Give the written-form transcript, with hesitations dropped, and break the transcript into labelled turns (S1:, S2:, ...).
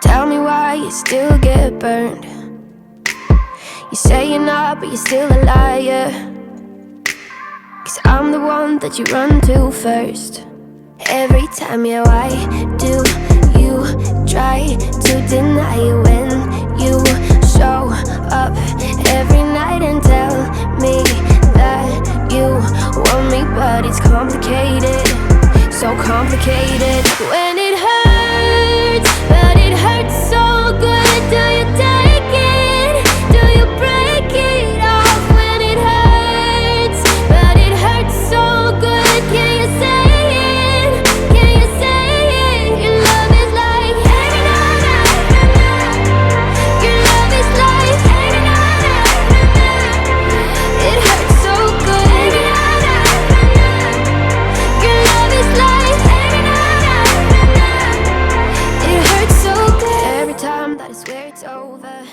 S1: tell me why you still get burned. You say you're not, but you're still a liar. 'Cause I'm the one that you run to first. Every time, yeah, why do you try to deny it when you show up every night and tell me that you want me? But it's complicated, so complicated. When it hurts, but it hurts so good. Do you take it? Do you break it off? When it hurts, but it hurts so good. Can you say it? Can you say it? Your love is like hanging on. Your love is like hanging on. It hurts so good. Your love is like hanging on. It hurts so good. Every time that I swear it's over.